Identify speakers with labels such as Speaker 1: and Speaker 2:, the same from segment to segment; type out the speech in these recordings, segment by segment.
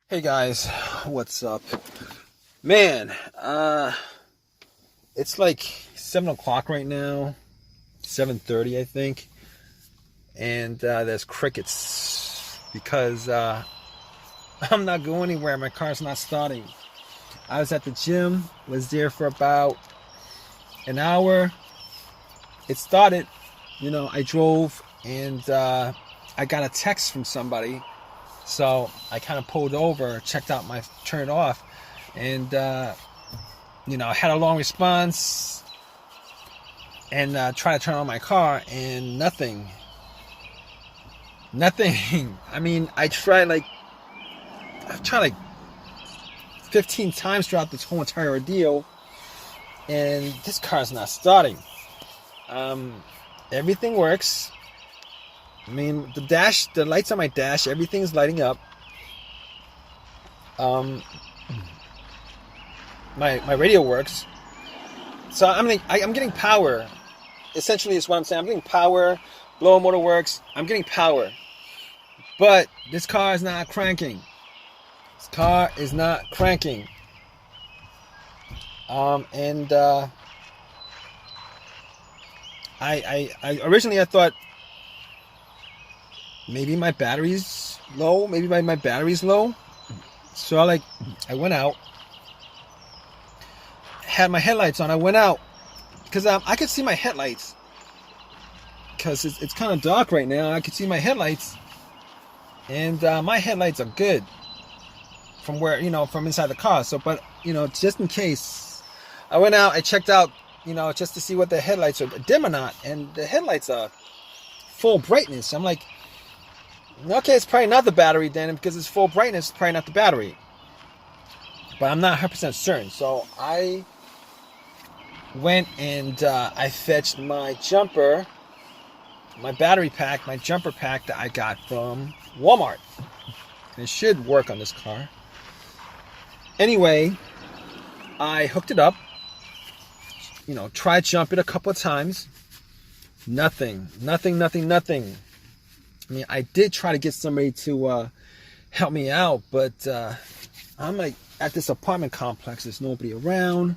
Speaker 1: Hey guys, what's up? Man, it's like 7 o'clock right now, 7:30 I think, and there's crickets because I'm not going anywhere. My car's not starting. I was at the gym, was there for about an hour. It started, I drove and I got a text from somebody. So I kind of pulled over, turned it off, and I had a long response and tried to turn on my car, and nothing. I mean, I've tried like 15 times throughout this whole entire ordeal, and this car's not starting. Everything works. I mean, the lights on my dash, everything's lighting up. My radio works. So I'm getting power. Essentially, is what I'm saying. I'm getting power. Blower motor works. I'm getting power. But this car is not cranking. I originally I thought maybe my battery's low. So I went out, had my headlights on. I went out because I could see my headlights because it's kind of dark right now. I could see my headlights, and my headlights are good from from inside the car. So, but just in case, I went out. I checked out, just to see what the headlights are dim or not, and the headlights are full brightness. I'm like, okay, it's probably not the battery then, because it's full brightness. It's probably not the battery, but I'm not 100% certain. So I went and I fetched my jumper, my battery pack, my jumper pack that I got from Walmart. And it should work on this car. Anyway, I hooked it up. Tried to jump it a couple of times. Nothing. I mean, I did try to get somebody to help me out, but I'm like at this apartment complex. There's nobody around.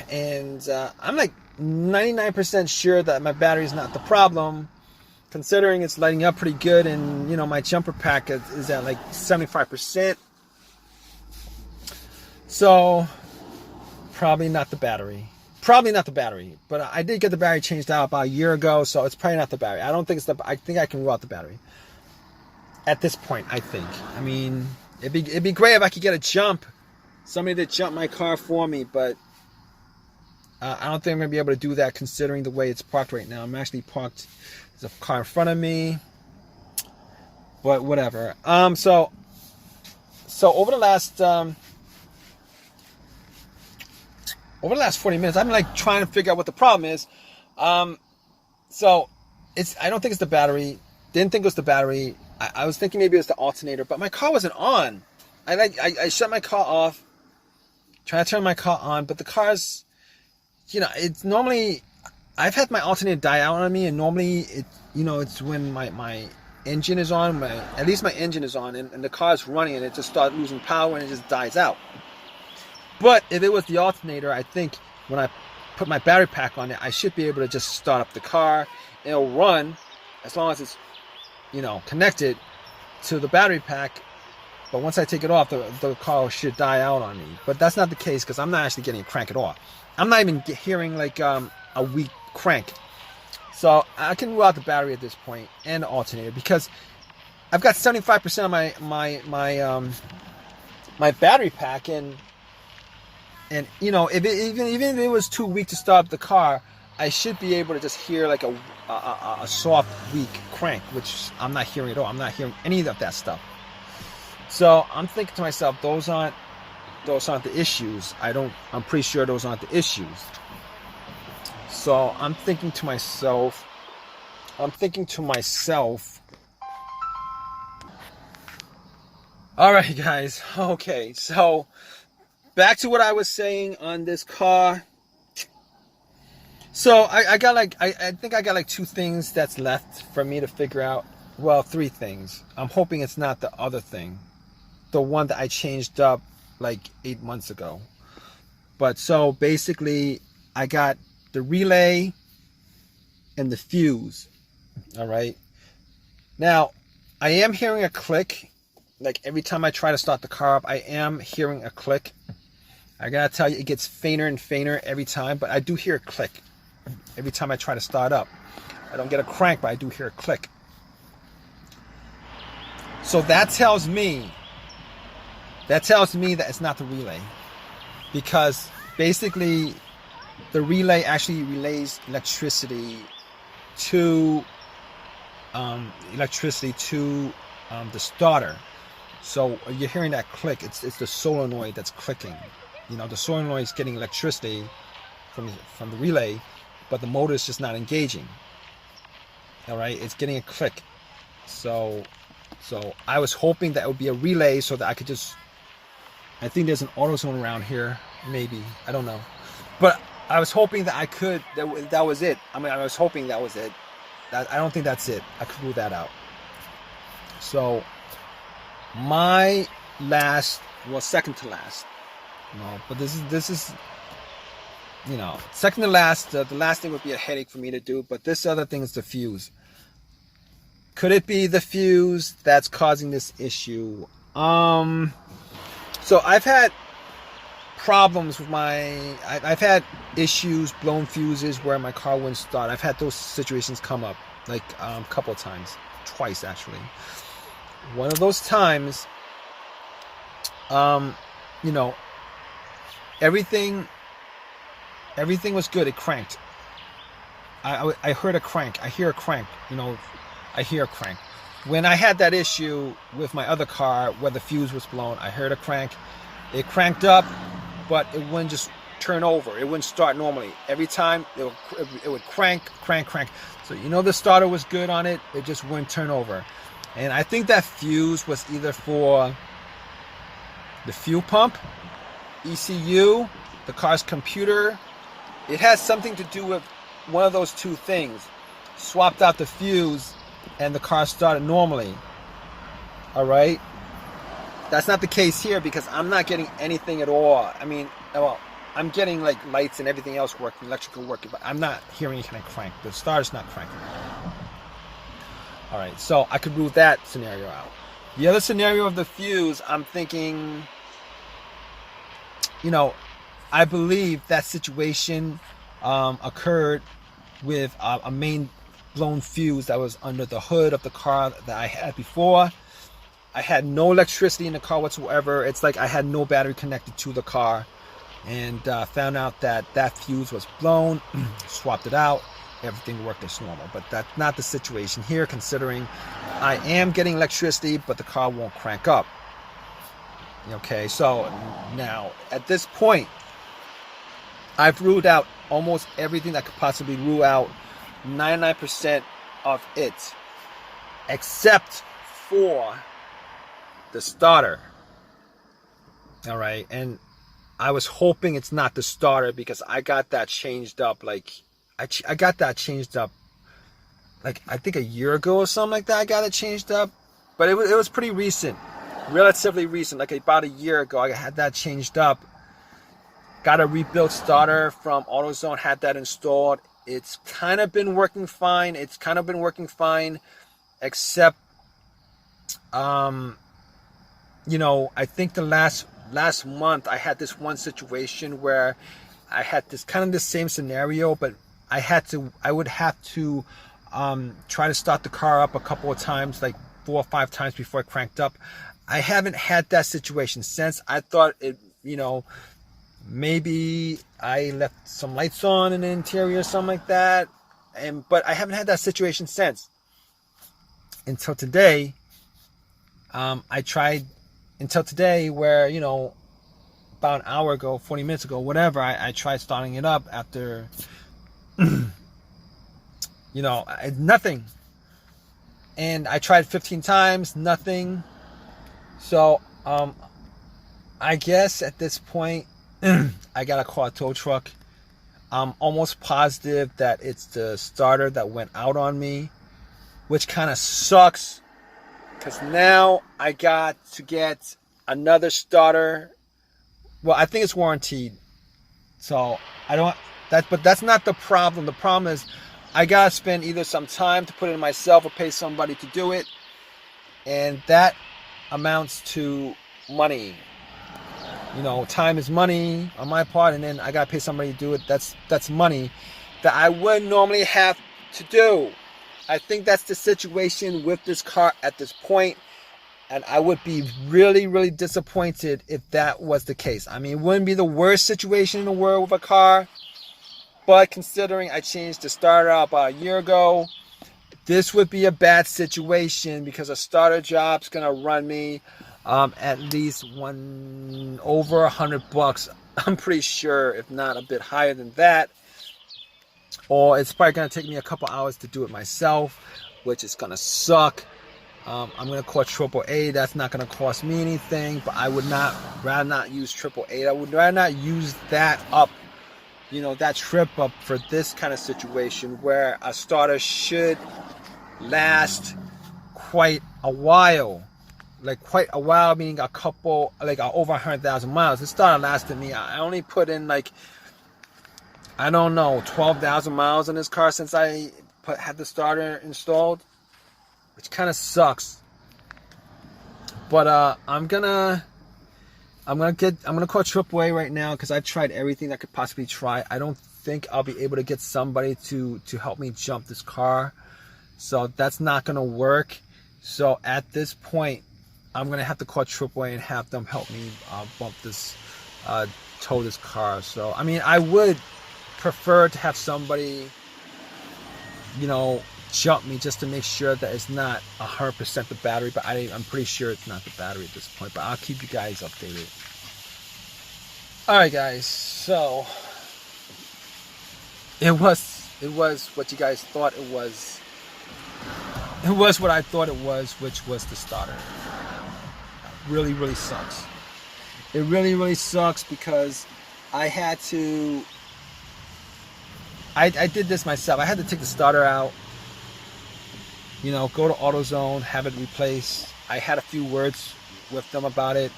Speaker 1: And I'm like 99% sure that my battery's not the problem, considering it's lighting up pretty good, and my jumper pack is at like 75%. So probably not the battery. But I did get the battery changed out about a year ago, so it's probably not the battery. I think I can rule out the battery at this point. I think. I mean, it'd be great if I could get somebody to jump my car for me, but I don't think I'm gonna be able to do that considering the way it's parked right now. I'm actually parked. There's a car in front of me, but whatever. So over the last 40 minutes, I'm like trying to figure out what the problem is. So I don't think it's the battery. Didn't think it was the battery. I was thinking maybe it was the alternator, but my car wasn't on. I shut my car off, trying to turn my car on, but the car's, it's normally, I've had my alternator die out on me, and normally it's when my engine is on, at least my engine is on, and the car's running, and it just starts losing power and it just dies out. But if it was the alternator, I think when I put my battery pack on it, I should be able to just start up the car. It'll run as long as it's, connected to the battery pack. But once I take it off, the car should die out on me. But that's not the case, because I'm not actually getting it crank at all. I'm not even hearing like a weak crank. So I can rule out the battery at this point and the alternator, because I've got 75% of my battery pack, and even if it was too weak to start up the car, I should be able to just hear like a soft, weak crank, which I'm not hearing at all. I'm not hearing any of that stuff. So I'm thinking to myself, those aren't the issues. I'm pretty sure those aren't the issues. So I'm thinking to myself. All right, guys. Okay, so back to what I was saying on this car. So I think I got like 2 things that's left for me to figure out. Well, 3 things. I'm hoping it's not the other thing. the one that I changed up like 8 months ago. But so basically, I got the relay and the fuse. All right. Now, I am hearing a click. Like every time I try to start the car up, I am hearing a click. I gotta tell you, it gets fainter and fainter every time, but I do hear a click every time I try to start up. I don't get a crank, but I do hear a click. So that tells me that it's not the relay, because basically the relay actually relays electricity to the starter. So you're hearing that click. It's the solenoid that's clicking. You know, the solenoid is getting electricity from the relay, but the motor is just not engaging. All right, it's getting a click. So I was hoping that it would be a relay so that I could just. I think there's an AutoZone around here, maybe, I don't know, but I was hoping that I could. That was it. I mean, I was hoping that was it. I don't think that's it. I could rule that out. So my last, well, second to last, no, but this is, you know, second to last. The last thing would be a headache for me to do, but this other thing is the fuse. Could it be the fuse that's causing this issue? So I've had problems with I've had issues, blown fuses where my car wouldn't start. I've had those situations come up like a couple of times, twice actually. One of those times, you know, everything was good. It cranked. I heard a crank. I hear a crank. You know, I hear a crank. When I had that issue with my other car where the fuse was blown, I heard a crank. It cranked up, but it wouldn't just turn over. It wouldn't start normally. Every time it would crank. So you know the starter was good on it. It just wouldn't turn over. And I think that fuse was either for the fuel pump, ECU, the car's computer. It has something to do with one of those two things. Swapped out the fuse and the car started normally. All right. That's not the case here because I'm not getting anything at all. I mean, well, I'm getting like lights and everything else working, electrical working, but I'm not hearing any kind of crank. The starter's not cranking. All right, so I could rule that scenario out. The other scenario of the fuse, I'm thinking, you know, I believe that situation occurred with a main blown fuse that was under the hood of the car that I had before. I had no electricity in the car whatsoever. It's like I had no battery connected to the car, and found out that that fuse was blown. Swapped it out. Everything worked as normal, but that's not the situation here, considering I am getting electricity, but the car won't crank up. Okay, so now at this point, I've ruled out almost everything that could possibly rule out 99% of it, except for the starter. All right, and I was hoping it's not the starter because I got that changed up like I got that changed up like I think a year ago or something like that. I got it changed up, but it was pretty recent, relatively recent, like about a year ago. I had that changed up. Got a rebuilt starter from AutoZone, had that installed. It's kind of been working fine. Except you know, I think the last month I had this one situation where I had this kind of the same scenario, but I would have to try to start the car up a couple of times, like 4 or 5 times before it cranked up. I haven't had that situation since. I thought it, you know, maybe I left some lights on in the interior or something like that, but I haven't had that situation since. Until today, I tried until today where, you know, about an hour ago, 40 minutes ago, whatever, I tried starting it up after, you know, nothing. And I tried 15 times, nothing. So, I guess at this point, I gotta call a tow truck. I'm almost positive that it's the starter that went out on me, which kind of sucks, because now I got to get another starter. Well, I think it's warranted. So I don't but that's not the problem. The problem is I gotta spend either some time to put it in myself or pay somebody to do it. And that amounts to money. Time is money on my part, and then I gotta pay somebody to do it. That's money that I wouldn't normally have to do. I think that's the situation with this car at this point. And I would be really, really disappointed if that was the case. I mean, it wouldn't be the worst situation in the world with a car. But considering I changed the starter out about a year ago, this would be a bad situation because a starter job's going to run me at least over $100. I'm pretty sure, if not a bit higher than that. Or it's probably going to take me a couple hours to do it myself, which is going to suck. I'm going to call AAA. That's not going to cost me anything, but I would rather not use AAA. I would rather not use that trip up for this kind of situation where a starter should last quite a while. Like quite a while, meaning over 100,000 miles. This starter lasted me, I only put in 12,000 miles in this car since I had the starter installed. Which kind of sucks, but I'm gonna call AAA right now because I've tried everything I could possibly try. I don't think I'll be able to get somebody to help me jump this car, so that's not gonna work. So at this point, I'm gonna have to call AAA and have them help me tow this car. So I mean, I would prefer to have somebody, jump me just to make sure that it's not 100% the battery, but I'm pretty sure it's not the battery at this point, but I'll keep you guys updated. Alright guys, so it was what you guys thought it was. It was what I thought it was, which was the starter. Really, really sucks. It really, really sucks because I had to I did this myself. I had to take the starter out, go to AutoZone, have it replaced. I had a few words with them about it.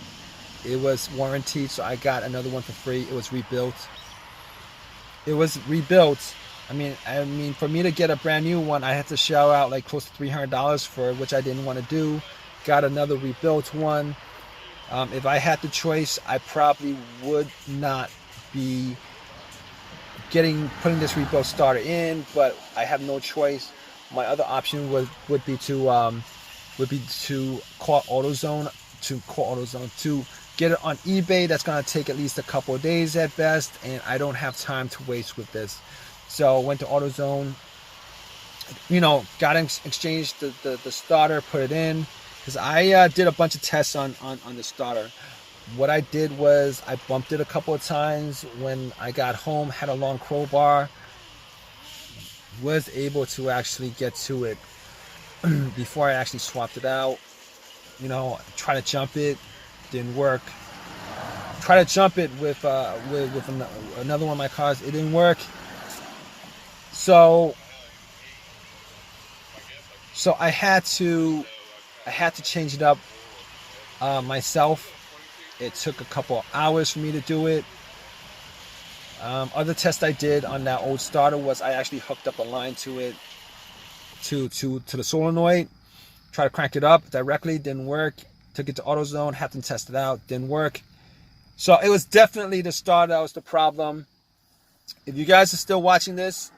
Speaker 1: It was warranted, so I got another one for free. It was rebuilt. I mean, for me to get a brand new one, I had to shell out close to $300 for it, which I didn't want to do. Got another rebuilt one. If I had the choice, I probably would not be putting this rebuilt starter in, but I have no choice. My other option would be to call AutoZone to get it on eBay. That's gonna take at least a couple of days at best, and I don't have time to waste with this. So went to AutoZone, exchanged the starter, put it in, because I did a bunch of tests on the starter. What I did was I bumped it a couple of times when I got home, had a long crowbar, was able to actually get to it before I actually swapped it out. Try to jump it, didn't work. Try to jump it with another one of my cars, it didn't work. So I had to change it up myself. It took a couple of hours for me to do it. Other test I did on that old starter was I actually hooked up a line to it, to the solenoid. Tried to crank it up directly, didn't work. Took it to AutoZone, had them test it out, didn't work. So it was definitely the starter that was the problem. If you guys are still watching this,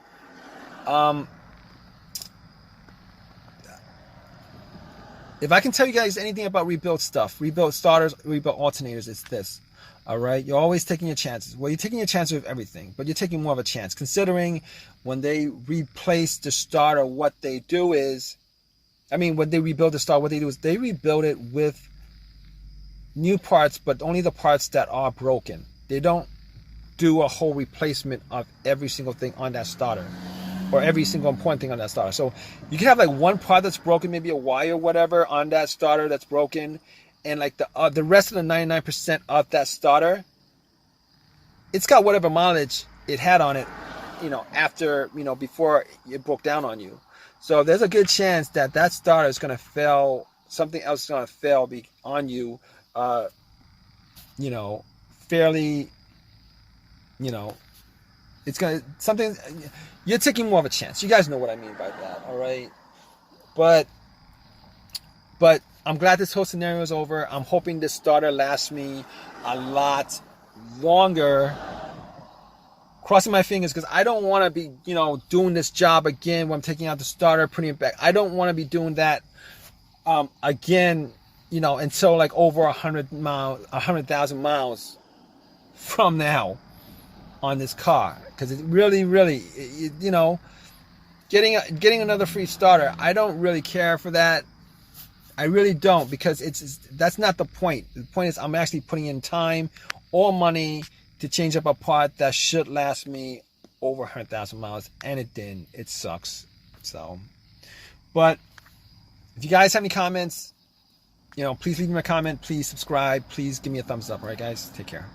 Speaker 1: if I can tell you guys anything about rebuilt stuff, rebuilt starters, rebuilt alternators, it's this. All right, you're always taking your chances. Well, you're taking your chances with everything, but you're taking more of a chance. Considering when they replace the starter, what they do is, when they rebuild the starter, what they do is they rebuild it with new parts, but only the parts that are broken. They don't do a whole replacement of every single thing on that starter, or every single important thing on that starter. So you can have one part that's broken, maybe a wire or whatever on that starter that's broken, and the rest of the 99% of that starter, it's got whatever mileage it had on it, before it broke down on you. So there's a good chance that starter is going to fail. Something else is going to fail on you you know, fairly, you know, it's gonna something. You're taking more of a chance. You guys know what I mean by that, all right? But I'm glad this whole scenario is over. I'm hoping this starter lasts me a lot longer. Crossing my fingers, because I don't want to be, you know, doing this job again when I'm taking out the starter, putting it back. I don't want to be doing that again, you know, until like over 100,000 miles from now on this car, because it really, you know, getting another free starter, I don't really care for that. I really don't, because that's not the point. The point is I'm actually putting in time or money to change up a part that should last me over 100,000 miles, and it didn't. It sucks. So, but if you guys have any comments, you know, please leave me a comment. Please subscribe. Please give me a thumbs up. All right, guys, take care.